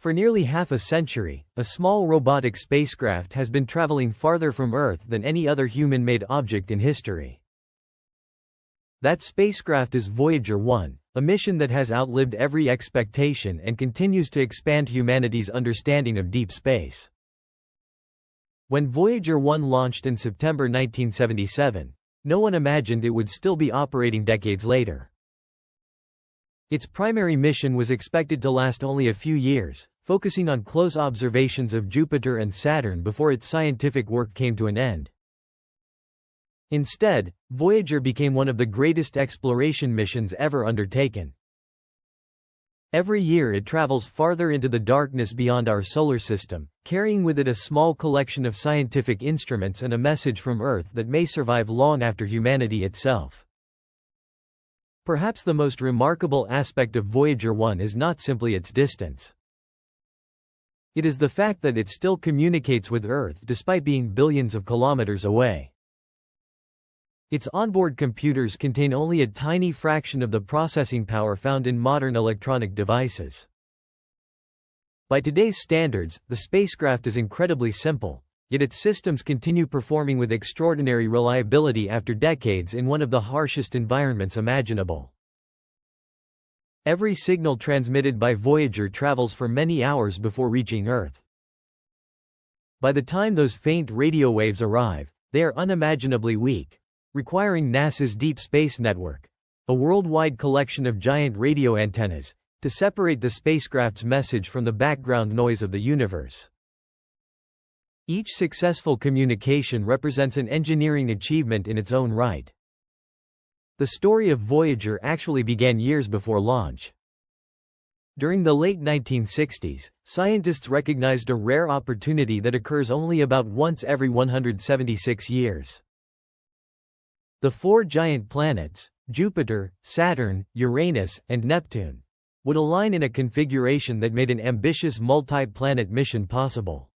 For nearly half a century, a small robotic spacecraft has been traveling farther from Earth than any other human-made object in history. That spacecraft is Voyager 1, a mission that has outlived every expectation and continues to expand humanity's understanding of deep space. When Voyager 1 launched in September 1977, no one imagined it would still be operating decades later. Its primary mission was expected to last only a few years, focusing on close observations of Jupiter and Saturn before its scientific work came to an end. Instead, Voyager became one of the greatest exploration missions ever undertaken. Every year it travels farther into the darkness beyond our solar system, carrying with it a small collection of scientific instruments and a message from Earth that may survive long after humanity itself. Perhaps the most remarkable aspect of Voyager 1 is not simply its distance. It is the fact that it still communicates with Earth despite being billions of kilometers away. Its onboard computers contain only a tiny fraction of the processing power found in modern electronic devices. By today's standards, the spacecraft is incredibly simple, yet its systems continue performing with extraordinary reliability after decades in one of the harshest environments imaginable. Every signal transmitted by Voyager travels for many hours before reaching Earth. By the time those faint radio waves arrive, they are unimaginably weak, requiring NASA's Deep Space Network, a worldwide collection of giant radio antennas, to separate the spacecraft's message from the background noise of the universe. Each successful communication represents an engineering achievement in its own right. The story of Voyager actually began years before launch. During the late 1960s, scientists recognized a rare opportunity that occurs only about once every 176 years. The four giant planets, Jupiter, Saturn, Uranus, and Neptune, would align in a configuration that made an ambitious multi-planet mission possible.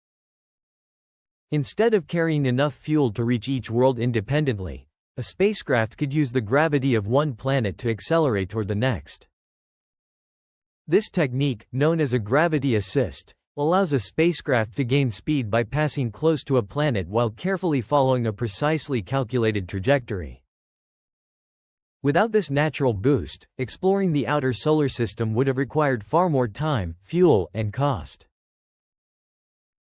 Instead of carrying enough fuel to reach each world independently, a spacecraft could use the gravity of one planet to accelerate toward the next. This technique, known as a gravity assist, allows a spacecraft to gain speed by passing close to a planet while carefully following a precisely calculated trajectory. Without this natural boost, exploring the outer solar system would have required far more time, fuel, and cost.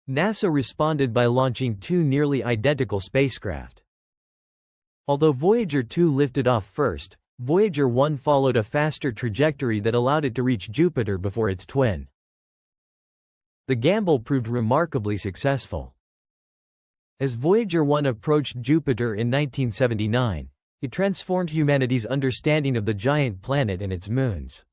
NASA responded by launching two nearly identical spacecraft. Although Voyager 2 lifted off first, Voyager 1 followed a faster trajectory that allowed it to reach Jupiter before its twin. The gamble proved remarkably successful. As Voyager 1 approached Jupiter in 1979, it transformed humanity's understanding of the giant planet and its moons.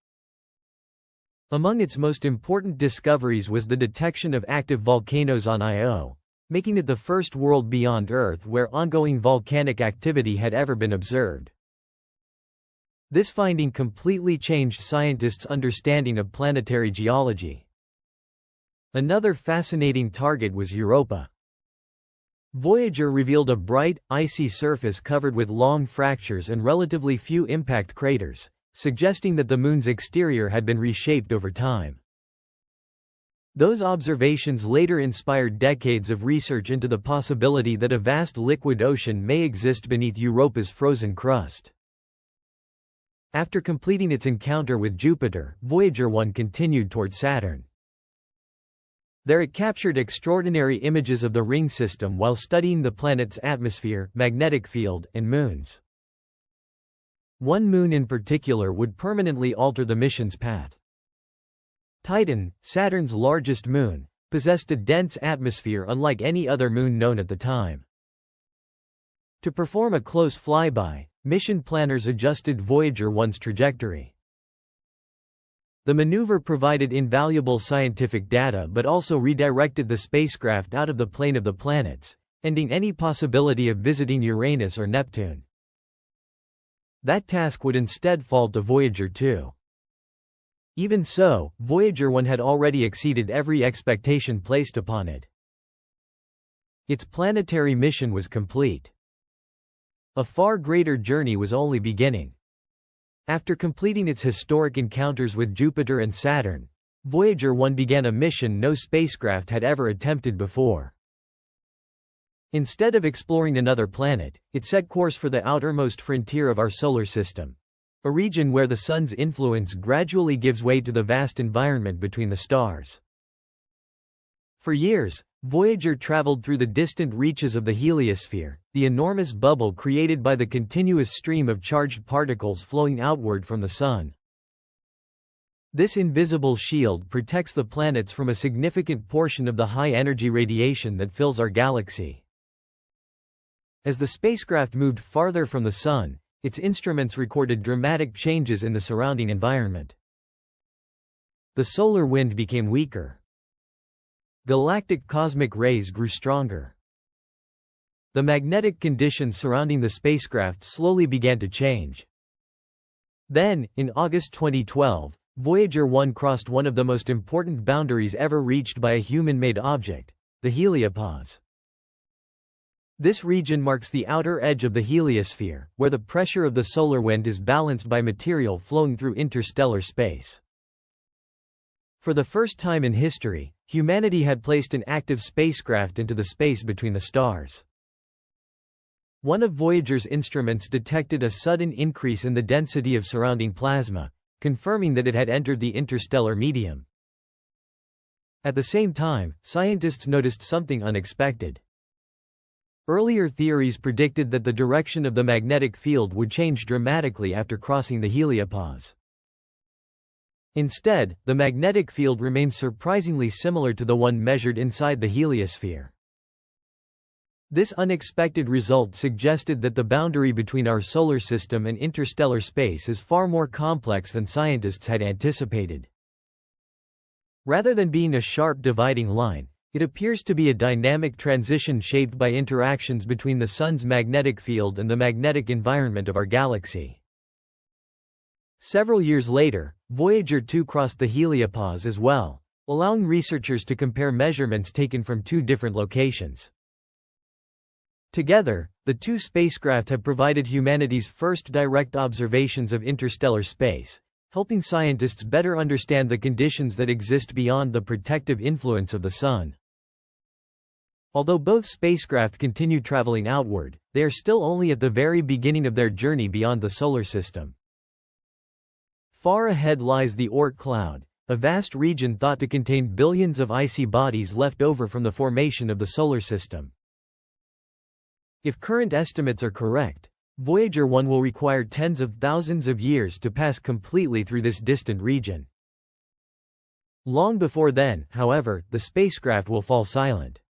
Among its most important discoveries was the detection of active volcanoes on Io, making it the first world beyond Earth where ongoing volcanic activity had ever been observed. This finding completely changed scientists' understanding of planetary geology. Another fascinating target was Europa. Voyager revealed a bright, icy surface covered with long fractures and relatively few impact craters, suggesting that the Moon's exterior had been reshaped over time. Those observations later inspired decades of research into the possibility that a vast liquid ocean may exist beneath Europa's frozen crust. After completing its encounter with Jupiter, Voyager 1 continued toward Saturn. There it captured extraordinary images of the ring system while studying the planet's atmosphere, magnetic field, and moons. One moon in particular would permanently alter the mission's path. Titan, Saturn's largest moon, possessed a dense atmosphere unlike any other moon known at the time. To perform a close flyby, mission planners adjusted Voyager 1's trajectory. The maneuver provided invaluable scientific data but also redirected the spacecraft out of the plane of the planets, ending any possibility of visiting Uranus or Neptune. That task would instead fall to Voyager 2. Even so, Voyager 1 had already exceeded every expectation placed upon it. Its planetary mission was complete. A far greater journey was only beginning. After completing its historic encounters with Jupiter and Saturn, Voyager 1 began a mission no spacecraft had ever attempted before. Instead of exploring another planet, it set course for the outermost frontier of our solar system, a region where the Sun's influence gradually gives way to the vast environment between the stars. For years, Voyager traveled through the distant reaches of the heliosphere, the enormous bubble created by the continuous stream of charged particles flowing outward from the Sun. This invisible shield protects the planets from a significant portion of the high-energy radiation that fills our galaxy. As the spacecraft moved farther from the Sun, its instruments recorded dramatic changes in the surrounding environment. The solar wind became weaker. Galactic cosmic rays grew stronger. The magnetic conditions surrounding the spacecraft slowly began to change. Then, in August 2012, Voyager 1 crossed one of the most important boundaries ever reached by a human-made object, the heliopause. This region marks the outer edge of the heliosphere, where the pressure of the solar wind is balanced by material flowing through interstellar space. For the first time in history, humanity had placed an active spacecraft into the space between the stars. One of Voyager's instruments detected a sudden increase in the density of surrounding plasma, confirming that it had entered the interstellar medium. At the same time, scientists noticed something unexpected. Earlier theories predicted that the direction of the magnetic field would change dramatically after crossing the heliopause. Instead, the magnetic field remained surprisingly similar to the one measured inside the heliosphere. This unexpected result suggested that the boundary between our solar system and interstellar space is far more complex than scientists had anticipated. Rather than being a sharp dividing line, it appears to be a dynamic transition shaped by interactions between the Sun's magnetic field and the magnetic environment of our galaxy. Several years later, Voyager 2 crossed the heliopause as well, allowing researchers to compare measurements taken from two different locations. Together, the two spacecraft have provided humanity's first direct observations of interstellar space, helping scientists better understand the conditions that exist beyond the protective influence of the Sun. Although both spacecraft continue traveling outward, they are still only at the very beginning of their journey beyond the solar system. Far ahead lies the Oort cloud, a vast region thought to contain billions of icy bodies left over from the formation of the solar system. If current estimates are correct, Voyager 1 will require tens of thousands of years to pass completely through this distant region. Long before then, however, the spacecraft will fall silent.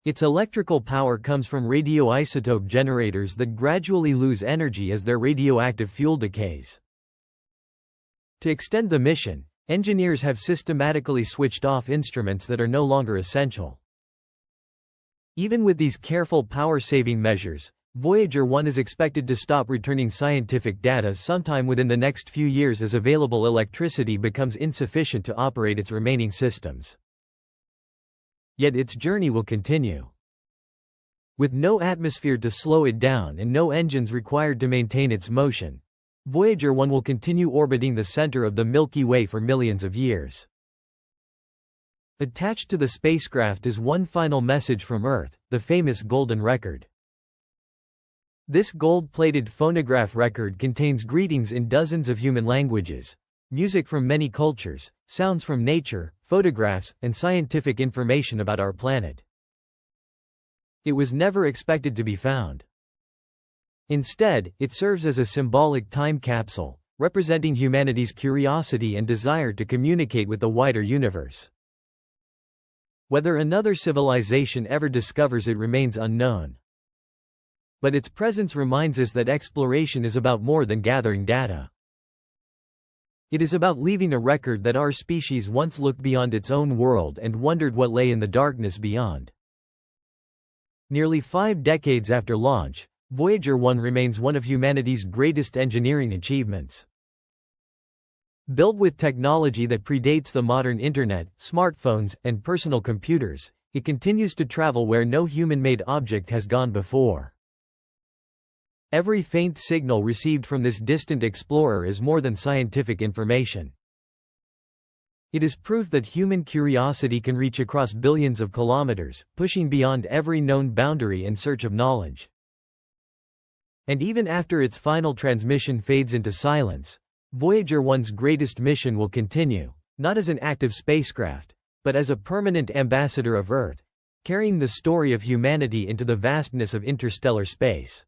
Its electrical power comes from radioisotope generators that gradually lose energy as their radioactive fuel decays. To extend the mission, engineers have systematically switched off instruments that are no longer essential. Even with these careful power-saving measures, Voyager 1 is expected to stop returning scientific data sometime within the next few years as available electricity becomes insufficient to operate its remaining systems. Yet its journey will continue. With no atmosphere to slow it down and no engines required to maintain its motion, Voyager 1 will continue orbiting the center of the Milky Way for millions of years. Attached to the spacecraft is one final message from Earth, the famous Golden Record. This gold-plated phonograph record contains greetings in dozens of human languages, music from many cultures, sounds from nature, photographs, and scientific information about our planet. It was never expected to be found. Instead, it serves as a symbolic time capsule, representing humanity's curiosity and desire to communicate with the wider universe. Whether another civilization ever discovers it remains unknown. But its presence reminds us that exploration is about more than gathering data. It is about leaving a record that our species once looked beyond its own world and wondered what lay in the darkness beyond. Nearly 5 decades after launch, Voyager 1 remains one of humanity's greatest engineering achievements. Built with technology that predates the modern internet, smartphones, and personal computers, it continues to travel where no human-made object has gone before. Every faint signal received from this distant explorer is more than scientific information. It is proof that human curiosity can reach across billions of kilometers, pushing beyond every known boundary in search of knowledge. And even after its final transmission fades into silence, Voyager 1's greatest mission will continue, not as an active spacecraft, but as a permanent ambassador of Earth, carrying the story of humanity into the vastness of interstellar space.